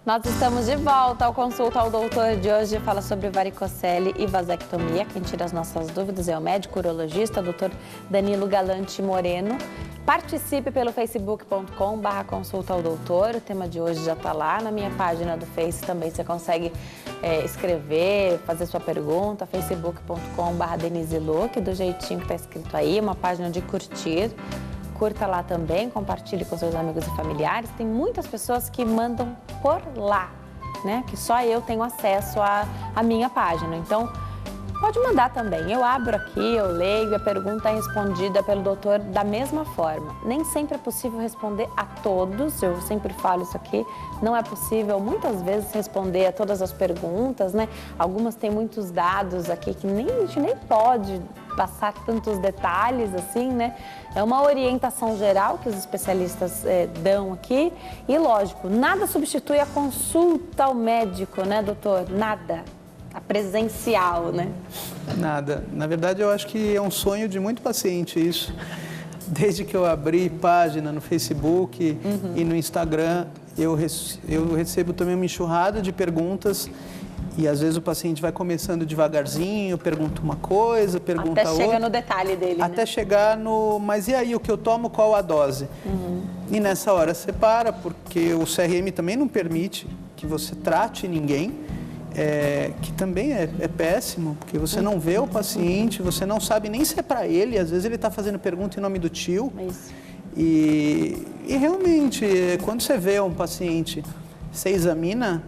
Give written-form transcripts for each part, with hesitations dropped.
Nós estamos de volta ao Consulta ao Doutor de hoje. Fala sobre varicocele e vasectomia. Quem tira as nossas dúvidas é o médico urologista, Dr. Danilo Galante Moreno. Participe pelo facebook.com/consulta ao doutor. O tema de hoje já está lá na minha página do Face. Também você consegue escrever, fazer sua pergunta. facebook.com/Denise Luque, do jeitinho que está escrito aí. Uma página de curtir. Curta lá também, compartilhe com seus amigos e familiares. Tem muitas pessoas que mandam por lá, né? Que só eu tenho acesso à minha página. Então, pode mandar também. Eu abro aqui, eu leio e a pergunta é respondida pelo doutor da mesma forma. Nem sempre é possível responder a todos, eu sempre falo isso aqui. Não é possível, muitas vezes, responder a todas as perguntas, né? Algumas têm muitos dados aqui que a gente nem pode passar tantos detalhes assim, né? É uma orientação geral que os especialistas dão aqui. E, lógico, nada substitui a consulta ao médico, né, doutor? Nada. A presencial, né? Nada. Na verdade, eu acho que é um sonho de muito paciente isso. Desde que eu abri página no Facebook e no Instagram, eu recebo também uma enxurrada de perguntas. E às vezes o paciente vai começando devagarzinho, pergunta uma coisa, pergunta outra. Até chega no detalhe dele, Até né? chegar no... Mas e aí, o que eu tomo, qual a dose? E nessa hora você para, porque o CRM também não permite que você trate ninguém, que também é péssimo, porque você não vê o paciente, você não sabe nem se é para ele, às vezes ele está fazendo pergunta em nome do tio. Isso. E realmente, quando você vê um paciente, você examina...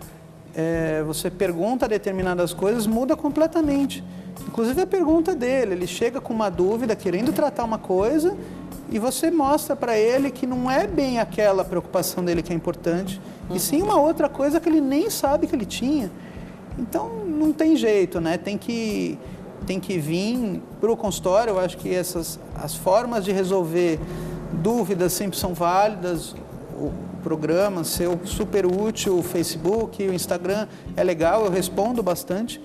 você pergunta determinadas coisas, muda completamente. Inclusive a pergunta dele, ele chega com uma dúvida, querendo tratar uma coisa, e você mostra para ele que não é bem aquela preocupação dele que é importante, e sim uma outra coisa que ele nem sabe que ele tinha. Então não tem jeito, né? Tem que vir para o consultório. Eu acho que as formas de resolver dúvidas sempre são válidas. O programa seu super útil, o Facebook, o Instagram é legal, eu respondo bastante,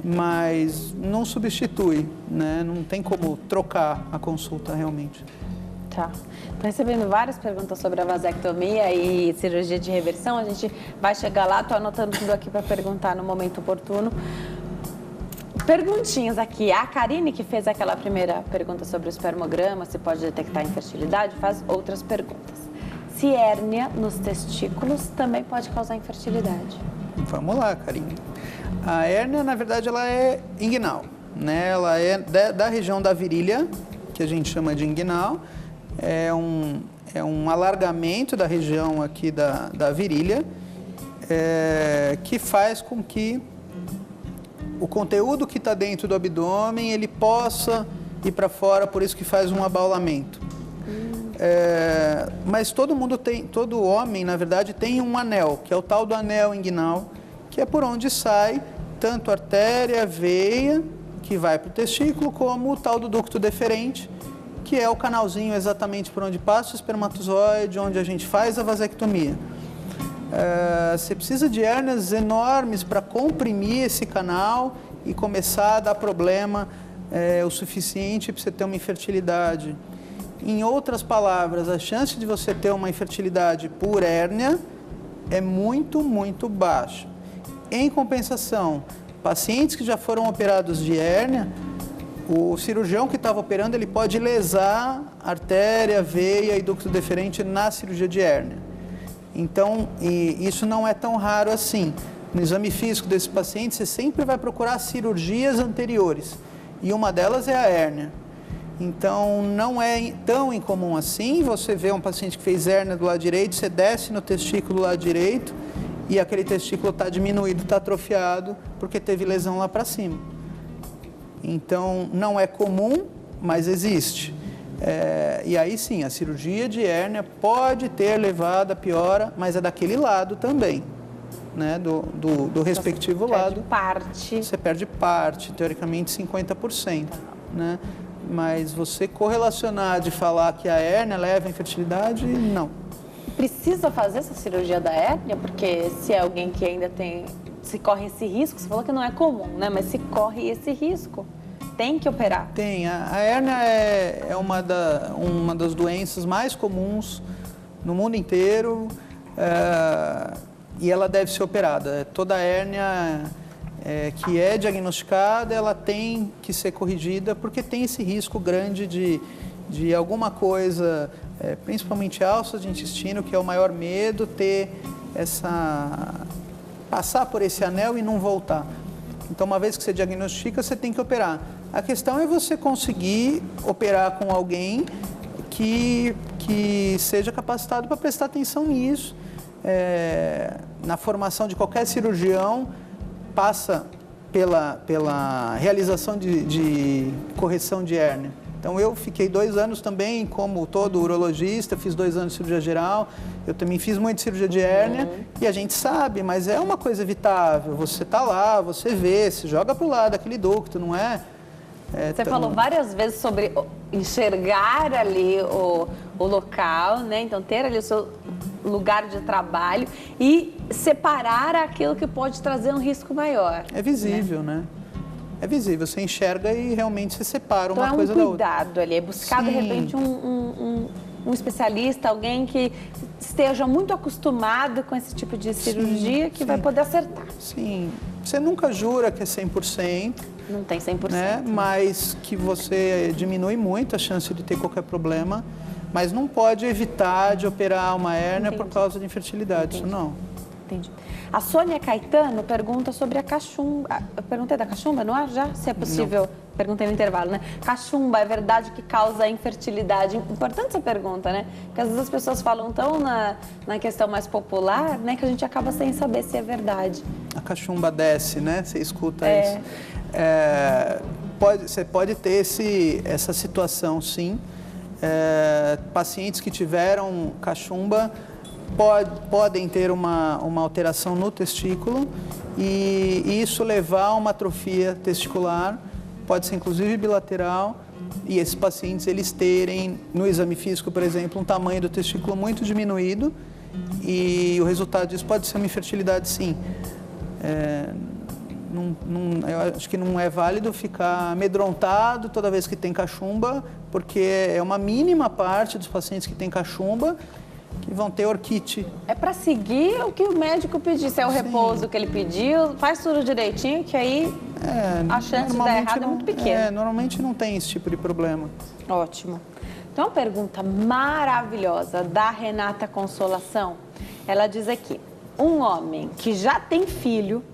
mas não substitui, né? Não tem como trocar a consulta realmente. Tá. Estou recebendo várias perguntas sobre a vasectomia e cirurgia de reversão. A gente vai chegar lá, estou anotando tudo aqui para perguntar no momento oportuno. Perguntinhas aqui. A Karine, que fez aquela primeira pergunta sobre o espermograma, se pode detectar infertilidade, faz outras perguntas. Se hérnia nos testículos também pode causar infertilidade? Vamos lá, Karine. A hérnia, na verdade, ela é inguinal, né? Ela é da região da virilha, que a gente chama de inguinal. É um alargamento da região aqui da virilha, que faz com que o conteúdo que está dentro do abdômen, ele possa ir para fora, por isso que faz um abaulamento. Mas todo homem, na verdade, tem um anel, que é o tal do anel inguinal, que é por onde sai tanto a artéria, a veia, que vai para o testículo, como o tal do ducto deferente, que é o canalzinho exatamente por onde passa o espermatozoide, onde a gente faz a vasectomia. Você precisa de hérnias enormes para comprimir esse canal e começar a dar problema o suficiente para você ter uma infertilidade. Em outras palavras, a chance de você ter uma infertilidade por hérnia é muito, muito baixa. Em compensação, pacientes que já foram operados de hérnia, o cirurgião que estava operando, ele pode lesar artéria, veia e ducto deferente na cirurgia de hérnia. Então, isso não é tão raro assim. No exame físico desse paciente, você sempre vai procurar cirurgias anteriores, e uma delas é a hérnia. Então, não é tão incomum assim. Você vê um paciente que fez hérnia do lado direito, você desce no testículo do lado direito e aquele testículo está diminuído, está atrofiado, porque teve lesão lá para cima. Então, não é comum, mas existe. E aí sim, a cirurgia de hérnia pode ter levado a piora, mas é daquele lado também, né? Do respectivo lado. Você perde parte, teoricamente 50%, né? Mas você correlacionar de falar que a hérnia leva à infertilidade, não. Precisa fazer essa cirurgia da hérnia? Porque se é alguém que ainda se corre esse risco, você falou que não é comum, né? Mas se corre esse risco, tem que operar? Tem. A hérnia é uma das doenças mais comuns no mundo inteiro. e ela deve ser operada. Toda hérnia que é diagnosticada, ela tem que ser corrigida, porque tem esse risco grande de alguma coisa, principalmente alças de intestino, que é o maior medo, passar por esse anel e não voltar. Então, uma vez que você diagnostica, você tem que operar. A questão é você conseguir operar com alguém que seja capacitado para prestar atenção nisso. Na formação de qualquer cirurgião, passa pela realização de correção de hérnia. Então, eu fiquei 2 anos também, como todo urologista, fiz 2 anos de cirurgia geral, eu também fiz muita cirurgia de hérnia, e a gente sabe, mas é uma coisa evitável. Você está lá, você vê, se joga para o lado aquele ducto, não é? Você falou várias vezes sobre enxergar ali o local, né? Então, ter ali o seu lugar de trabalho e separar aquilo que pode trazer um risco maior. É visível, né? É visível, você enxerga e realmente se separa uma coisa da outra. Então é um cuidado ali, é buscar de repente um especialista, alguém que esteja muito acostumado com esse tipo de cirurgia, que vai poder acertar. Sim, você nunca jura que é 100%. Não tem 100%. Né? Mas que você diminui muito a chance de ter qualquer problema, mas não pode evitar de operar uma hérnia por causa de infertilidade, isso não. Entendi. A Sônia Caetano pergunta sobre a cachumba. Eu perguntei da cachumba, não é? Já? Se é possível. Não. Perguntei no intervalo, né? Cachumba, é verdade que causa infertilidade? Importante essa pergunta, né? Porque às vezes as pessoas falam tão na questão mais popular, né? Que a gente acaba sem saber se é verdade. A cachumba desce, né? Você escuta isso. Você pode ter essa situação, sim. Pacientes que tiveram cachumba podem ter uma alteração no testículo e isso levar a uma atrofia testicular, pode ser inclusive bilateral, e esses pacientes eles terem, no exame físico, por exemplo, um tamanho do testículo muito diminuído, e o resultado disso pode ser uma infertilidade, sim. Eu acho que não é válido ficar amedrontado toda vez que tem cachumba, porque é uma mínima parte dos pacientes que têm cachumba que vão ter orquite. É para seguir o que o médico pediu, se é o repouso que ele pediu, faz tudo direitinho, que aí a chance de dar errado é muito pequena. Normalmente não tem esse tipo de problema. Ótimo. Então, uma pergunta maravilhosa da Renata Consolação. Ela diz aqui, um homem que já tem filho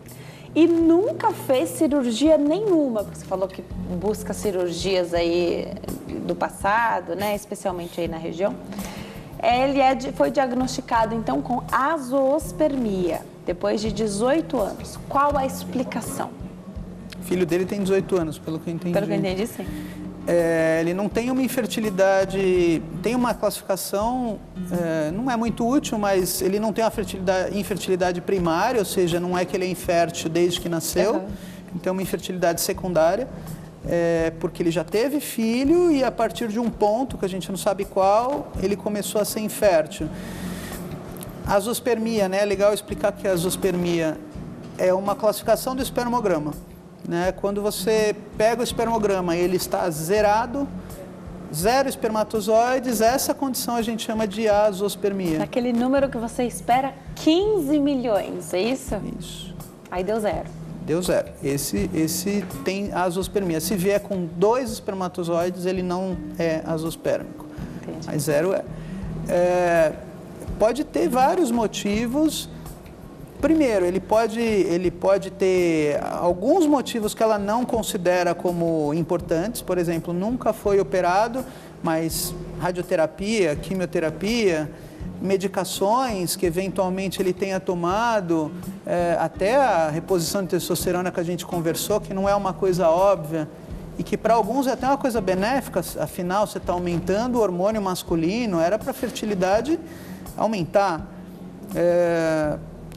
e nunca fez cirurgia nenhuma, porque você falou que busca cirurgias aí do passado, né, especialmente aí na região. Ele foi diagnosticado, então, com azoospermia, depois de 18 anos. Qual a explicação? O filho dele tem 18 anos, pelo que eu entendi. Pelo que eu entendi, sim. Ele não tem uma infertilidade, tem uma classificação, não é muito útil, mas ele não tem uma infertilidade primária, ou seja, não é que ele é infértil desde que nasceu, então uma infertilidade secundária, porque ele já teve filho e a partir de um ponto, que a gente não sabe qual, ele começou a ser infértil. A azoospermia, né? É legal explicar que a azoospermia é uma classificação do espermograma. Né? Quando você pega o espermograma e ele está zerado, 0 espermatozoides, essa condição a gente chama de azoospermia. Naquele número que você espera 15 milhões, é isso? Isso. Aí deu 0. Deu 0. Esse tem azoospermia. Se vier com 2 espermatozoides, ele não é azoospermico. Entendi. Mas 0 pode ter vários motivos. Primeiro, ele pode ter alguns motivos que ela não considera como importantes. Por exemplo, nunca foi operado, mas radioterapia, quimioterapia, medicações que eventualmente ele tenha tomado, até a reposição de testosterona que a gente conversou, que não é uma coisa óbvia e que para alguns é até uma coisa benéfica, afinal você está aumentando o hormônio masculino, era para a fertilidade aumentar.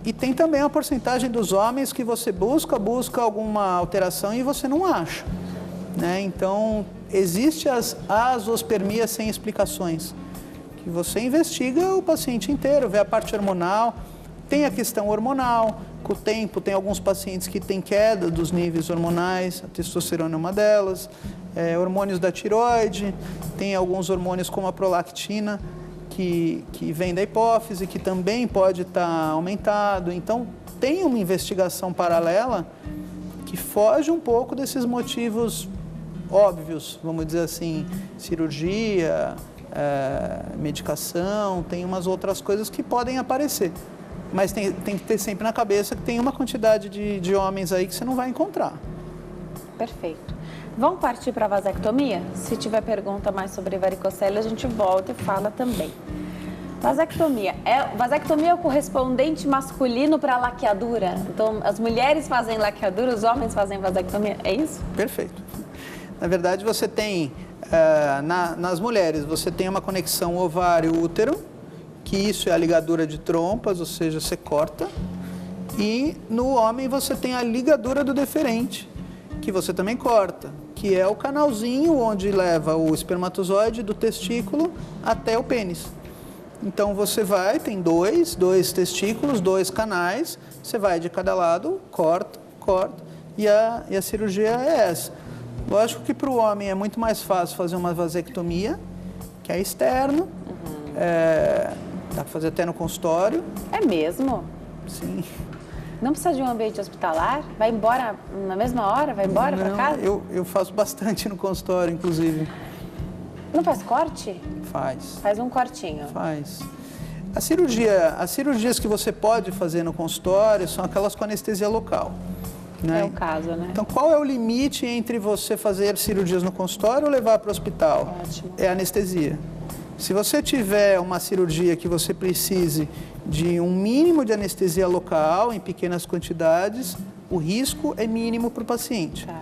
E tem também a porcentagem dos homens que você busca alguma alteração e você não acha. Né? Então, existe as azoospermias sem explicações, que você investiga o paciente inteiro, vê a parte hormonal, tem a questão hormonal, com o tempo tem alguns pacientes que têm queda dos níveis hormonais, a testosterona é uma delas, hormônios da tireoide, tem alguns hormônios como a prolactina, que vem da hipófise, que também pode estar aumentado. Então, tem uma investigação paralela que foge um pouco desses motivos óbvios, vamos dizer assim, cirurgia, medicação, tem umas outras coisas que podem aparecer. Mas tem que ter sempre na cabeça que tem uma quantidade de homens aí que você não vai encontrar. Perfeito. Vamos partir para a vasectomia? Se tiver pergunta mais sobre varicocele, a gente volta e fala também. Vasectomia. Vasectomia é o correspondente masculino para a laqueadura? Então, as mulheres fazem laqueadura, os homens fazem vasectomia, é isso? Perfeito. Na verdade, você tem, nas mulheres, você tem uma conexão ovário-útero, que isso é a ligadura de trompas, ou seja, você corta. E no homem você tem a ligadura do deferente, que você também corta, que é o canalzinho onde leva o espermatozoide do testículo até o pênis. Então você vai, tem dois testículos, 2 canais, você vai de cada lado, corta, e a cirurgia é essa. Lógico que para o homem é muito mais fácil fazer uma vasectomia, que é externo, dá para fazer até no consultório. É mesmo? Sim. Não precisa de um ambiente hospitalar? Vai embora na mesma hora? Vai embora para casa? Eu faço bastante no consultório, inclusive. Não faz corte? Faz. Faz um cortinho. Faz. As cirurgias que você pode fazer no consultório são aquelas com anestesia local. Né? É o caso, né? Então, qual é o limite entre você fazer cirurgias no consultório ou levar para o hospital? Ótimo. É a anestesia. Se você tiver uma cirurgia que você precise de um mínimo de anestesia local, em pequenas quantidades, o risco é mínimo para o paciente. Tá.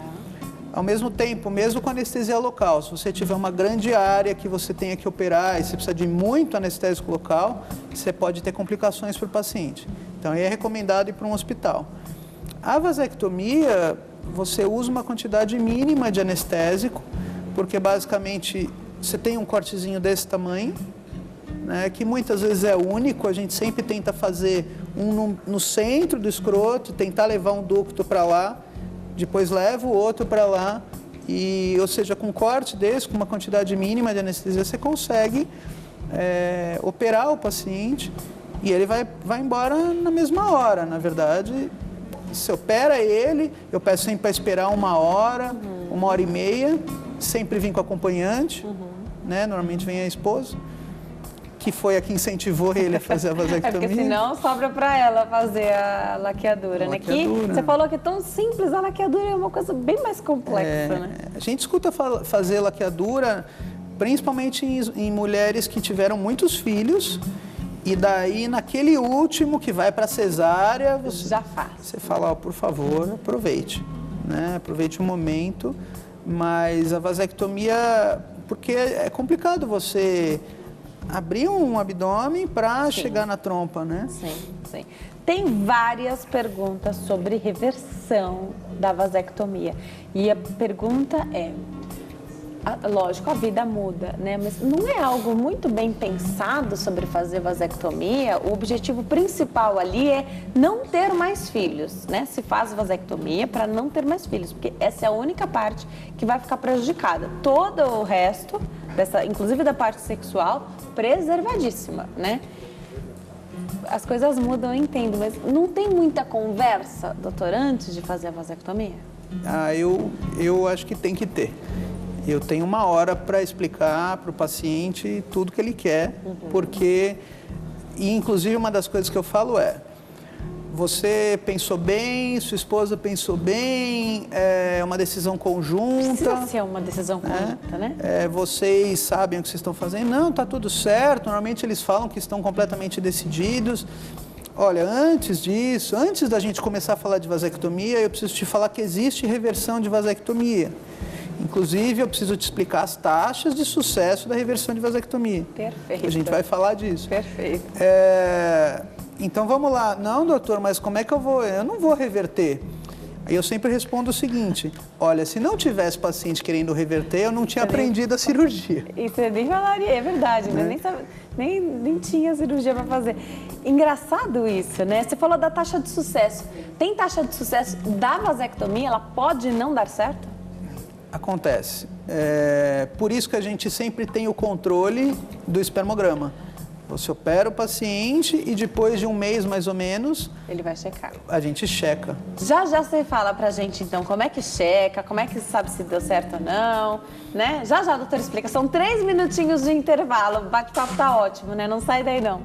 Ao mesmo tempo, mesmo com anestesia local, se você tiver uma grande área que você tenha que operar e você precisa de muito anestésico local, você pode ter complicações para o paciente. Então, aí é recomendado ir para um hospital. A vasectomia, você usa uma quantidade mínima de anestésico, porque basicamente você tem um cortezinho desse tamanho, né, que muitas vezes é único, a gente sempre tenta fazer um no centro do escroto, tentar levar um ducto para lá, depois leva o outro para lá, ou seja, com um corte desse, com uma quantidade mínima de anestesia, você consegue operar o paciente e ele vai embora na mesma hora, na verdade. Você opera ele, eu peço sempre para esperar 1 hora, 1h30, sempre vim com acompanhante, né? Normalmente vem a esposa, que foi a que incentivou ele a fazer a vasectomia. Porque senão sobra para ela fazer a laqueadura, né? Que você falou que é tão simples, a laqueadura é uma coisa bem mais complexa, né? A gente escuta fazer laqueadura principalmente em mulheres que tiveram muitos filhos. E daí, naquele último que vai para a cesárea, você fala, por favor, aproveite, né? Aproveite o momento. Mas a vasectomia, porque é complicado você abrir um abdômen para chegar na trompa, né? Sim. Tem várias perguntas sobre reversão da vasectomia. E a pergunta é... Lógico, a vida muda, né? Mas não é algo muito bem pensado sobre fazer vasectomia? O objetivo principal ali é não ter mais filhos, né? Se faz vasectomia para não ter mais filhos, porque essa é a única parte que vai ficar prejudicada. Todo o resto, inclusive da parte sexual, preservadíssima, né? As coisas mudam, eu entendo, mas não tem muita conversa, doutor, antes de fazer a vasectomia? Eu acho que tem que ter. Eu tenho 1 hora para explicar para o paciente tudo que ele quer, porque, inclusive, uma das coisas que eu falo você pensou bem, sua esposa pensou bem, é uma decisão conjunta. Precisa ser uma decisão conjunta, né? Vocês sabem o que vocês estão fazendo? Não, está tudo certo. Normalmente eles falam que estão completamente decididos. Olha, antes disso, antes da gente começar a falar de vasectomia, eu preciso te falar que existe reversão de vasectomia. Inclusive, eu preciso te explicar as taxas de sucesso da reversão de vasectomia. Perfeito. A gente vai falar disso. Perfeito. Então, vamos lá. Não, doutor, mas como é que eu vou? Eu não vou reverter. Aí eu sempre respondo o seguinte: olha, se não tivesse paciente querendo reverter, eu não tinha aprendido a cirurgia. Isso eu nem falaria, é verdade, né? Nem tinha cirurgia para fazer. Engraçado isso, né? Você falou da taxa de sucesso. Tem taxa de sucesso da vasectomia? Ela pode não dar certo? Acontece. Por isso que a gente sempre tem o controle do espermograma. Você opera o paciente e depois de um mês, mais ou menos, Ele vai checar. a gente checa. Já você fala pra gente, então, como é que checa, como é que sabe se deu certo ou não, né? Já, doutor, explica. São 3 minutinhos de intervalo. O bate-papo tá ótimo, né? Não sai daí, não.